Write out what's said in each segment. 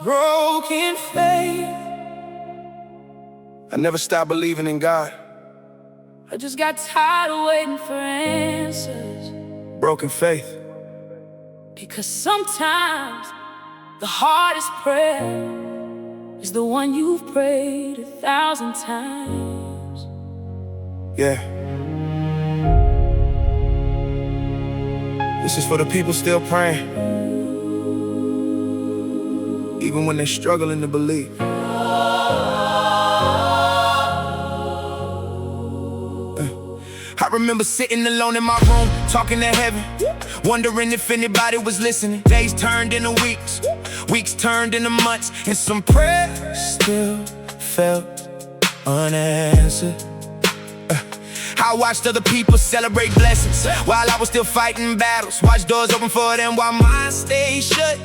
broken faith. I never stopped believing in God. I just got tired of waiting for answers. Broken faith. Because sometimes the hardest prayer is the one you've prayed 1,000 times. Yeah. This is for the people still praying, even when they're struggling to believe. I remember sitting alone in my room, talking to heaven, wondering if anybody was listening. Days turned into weeks, weeks turned into months, and some prayers still felt unanswered. I watched other people celebrate blessings while I was still fighting battles. Watched doors open for them while mine stayed shut.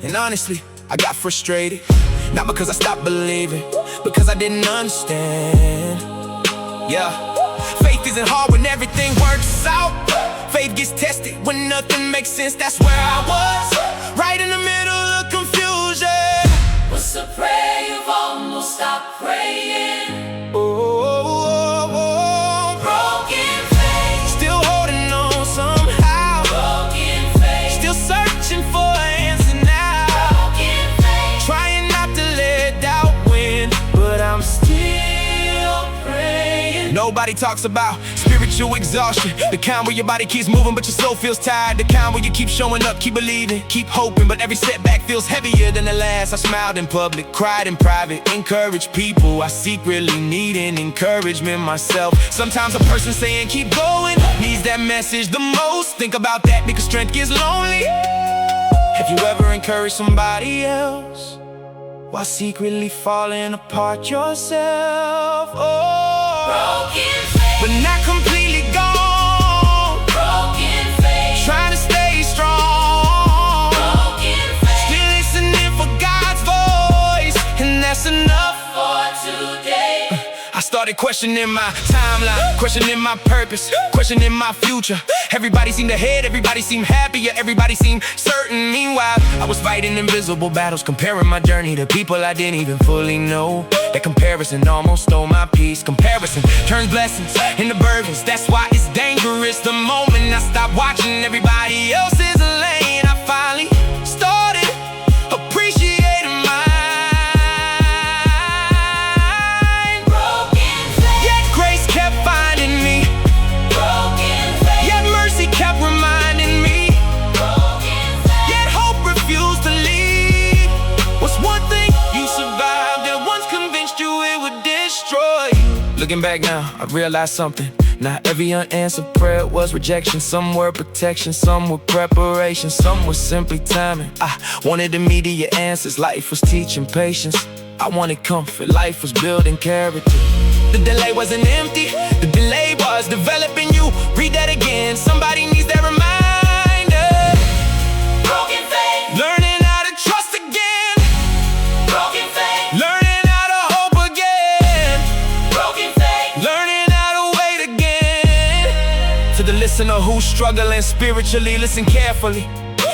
And honestly, I got frustrated, not because I stopped believing, because I didn't understand. Yeah, faith isn't hard when everything works out. Faith gets tested when nothing makes sense. That's where I was, right in the middle of confusion. What's a prayer you've almost stopped praying? Nobody talks about spiritual exhaustion, the kind where your body keeps moving but your soul feels tired, the kind where you keep showing up, keep believing, keep hoping, but every setback feels heavier than the last. I smiled in public, cried in private, encouraged people I secretly needing encouragement myself. Sometimes a person saying keep going needs that message the most. Think about that because strength gets lonely. Have you ever encouraged somebody else while secretly falling apart yourself? Broken faith, but not completely gone. Broken faith, trying to stay strong. Broken faith, still listening for God's voice, and that's enough for today. I started questioning my timeline, questioning my purpose, questioning my future. Everybody seemed ahead, everybody seemed happier, everybody seemed certain. Meanwhile, I was fighting invisible battles, comparing my journey to people I didn't even fully know. That comparison almost stole my peace. Comparison turns blessings into burdens. That's why it's dangerous. The moment I stop watching everybody else's lane, I finally started appreciating mine. Broken faith, Yet grace kept finding me. broken faith, Yet mercy kept reminding me. broken faith. Yet hope refused to leave. What's one thing you survived that once convinced you it would destroy you? Looking back now, I realized something. Not every unanswered prayer was rejection. Some were protection, some were preparation, some were simply timing. I wanted immediate answers, life was teaching patience. I wanted comfort, life was building character. The delay wasn't empty, the delay was developing you. Read that again, somebody needs that reminder. Broken faith, Learning how to trust again, broken faith, learning how to hope again, broken faith. learning how to wait again. To the listener who's struggling spiritually, listen carefully.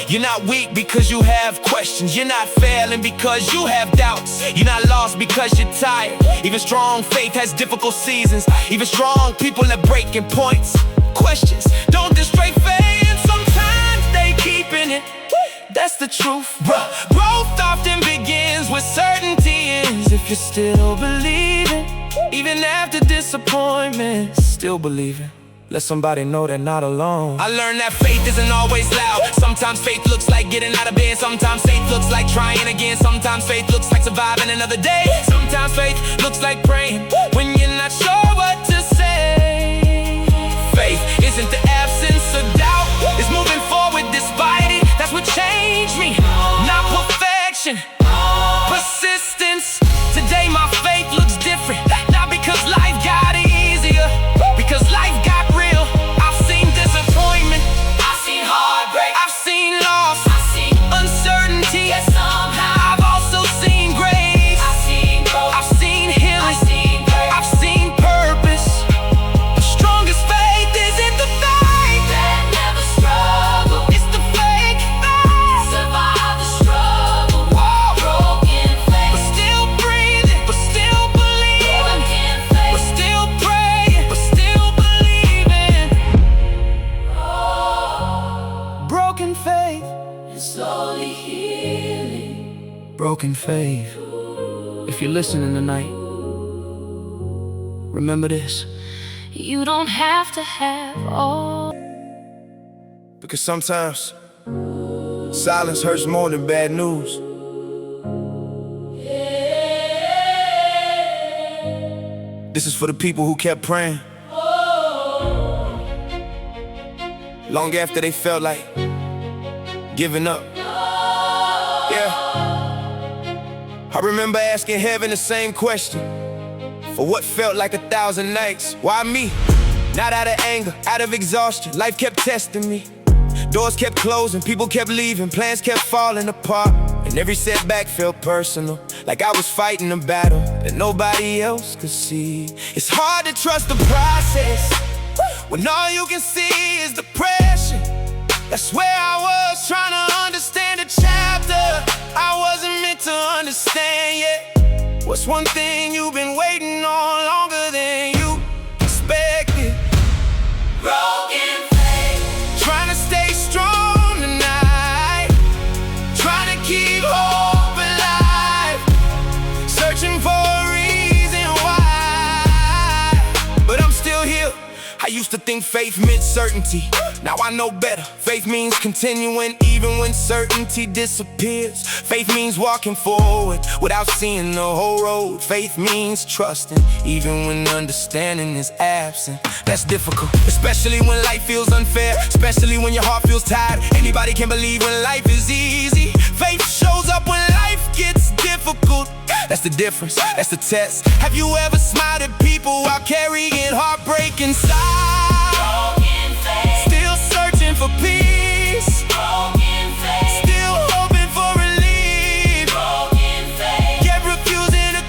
You're not weak because you have questions. You're not failing because you have doubts. You're not lost because you're tired. Even strong faith has difficult seasons. Even strong people at breaking points. Questions don't destroy faith. Sometimes they keeping it. That's the truth. Growth often begins with certainty ends. If you're still believing, even after disappointment, still believing. Let somebody know they're not alone. I learned that faith isn't always loud. Sometimes faith looks like getting out of bed. Sometimes faith looks like trying again. Sometimes faith looks like surviving another day. Sometimes faith looks like praying when you're not sure what to say. Faith isn't the absence of doubt, it's moving forward despite it. That's what changed me, not perfection, persistence. Today my faith looks different, not because life got easier, because life got real. I've seen disappointment, I've seen heartbreak, I've seen loss, I've seen uncertainty, yet somehow I've also seen grace, I've seen growth, I've seen healing, I've seen grace. I've seen purpose. The strongest faith isn't the faith that never struck. is slowly healing. Broken faith. If you're listening tonight, remember this. You don't have to have all. Because sometimes silence hurts more than bad news. This is for the people who kept praying long after they felt like giving up. Yeah, I remember asking heaven the same question for what felt like 1,000 nights. Why me? Not out of anger, out of exhaustion. Life kept testing me. Doors kept closing, people kept leaving, plans kept falling apart. And every setback felt personal, like I was fighting a battle that nobody else could see. It's hard to trust the process when all you can see is the pressure. That's where I was, trying to understand a chapter I wasn't meant to understand yet. What's one thing you've been waiting on longer than you expected? Broken faith. Trying to stay strong tonight, trying to keep hope alive, searching for a reason why, but I'm still here. I used to think faith meant certainty. Now I know better. Faith means continuing even when certainty disappears. Faith means walking forward without seeing the whole road. Faith means trusting even when understanding is absent. That's difficult, especially when life feels unfair, especially when your heart feels tired. Anybody can believe when life is easy. Faith shows up when life gets difficult. That's the difference, that's the test. Have you ever smiled at people while carrying heartbreak inside? Broken faith. Still searching for peace, Broken faith. still hoping for relief, Broken faith. yet refusing to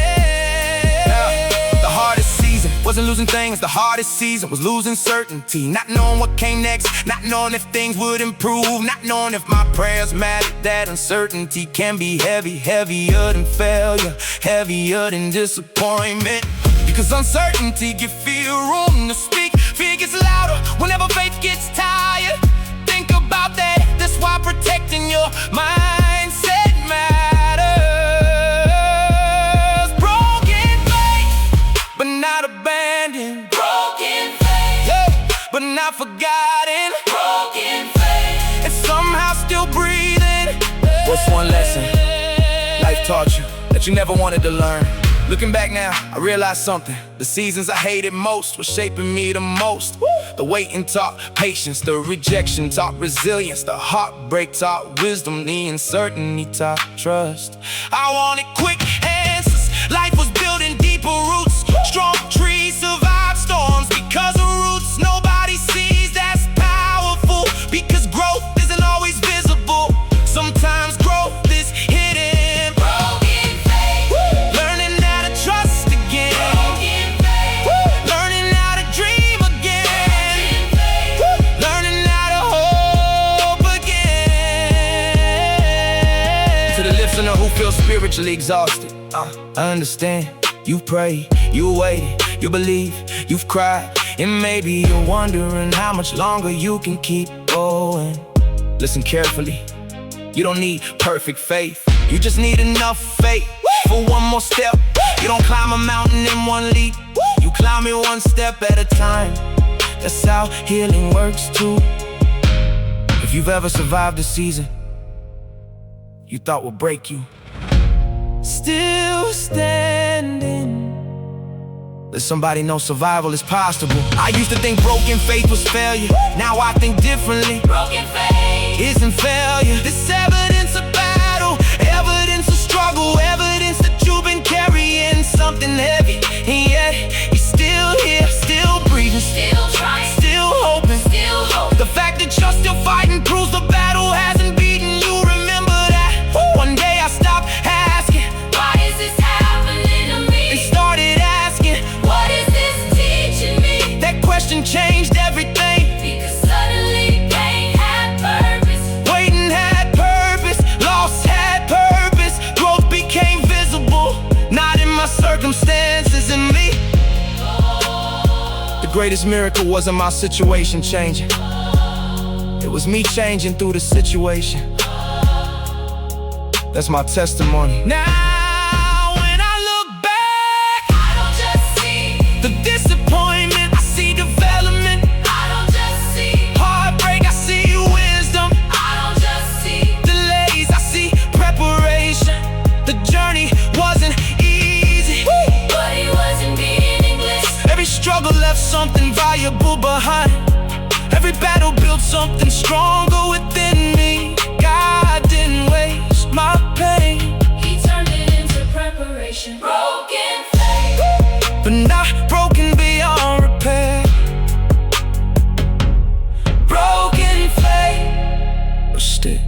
quit. The hardest season wasn't losing things, the hardest season was losing certainty. Not knowing what came next, not knowing if things would improve, not knowing if my prayers mattered. That uncertainty can be heavy, heavier than failure, heavier than disappointment. Because uncertainty gives fear room to speak. Fear gets louder whenever faith gets tired. Think about that, that's why protecting your mindset matters. Broken faith, but not abandoned. Broken faith. Yeah, but not forgotten. Broken faith. And somehow still breathing. What's one lesson life taught you that you never wanted to learn? Looking back now, I realized something. The seasons I hated most were shaping me the most. The waiting taught patience, the rejection taught resilience, the heartbreak taught wisdom, the uncertainty taught trust. I wanted quick answers. Life was building deeper roots. Strong trees survive storms because of roots nobody sees. That's powerful because growth isn't always visible. Sometimes growth is hidden. Broken faith. Learning how to trust again. Broken faith. Learning how to dream again. Broken faith. Learning how to hope again. To the listener who feels spiritually exhausted, I understand. You've prayed, you waited, you believe, you've cried, and maybe you're wondering how much longer you can keep going. Listen carefully. You don't need perfect faith, you just need enough faith for one more step. You don't climb a mountain in one leap, you climb it one step at a time. That's how healing works too. If you've ever survived a season you thought would break you, still standing, let somebody know survival is possible. I used to think broken faith was failure, now I think differently. Broken faith. Isn't failure, this evidence of battle, evidence of struggle, evidence that you've been carrying something heavy, and yet you're still here, still breathing, Still trying. still hoping. Still hope. The fact that you're still fighting proves the battle hasn't beaten you. Remember that. One day I stopped asking, Why is this happening to and me? started asking. What is this teaching me? That question changed everything. Because suddenly pain had purpose. Waiting had purpose, loss had purpose, growth became visible, not in my circumstances, in me. The greatest miracle wasn't my situation changing, it was me changing through the situation. That's my testimony. Now when I look back, I don't just see the disappointment, I see development. I don't just see Heartbreak, I see wisdom. I don't just see Delays, I see preparation. The journey wasn't easy, but he wasn't being English. every struggle left something valuable behind. Every battle built something stronger within me. God didn't waste my pain, He turned it into preparation. Broken faith. but not broken beyond repair. Broken faith, but still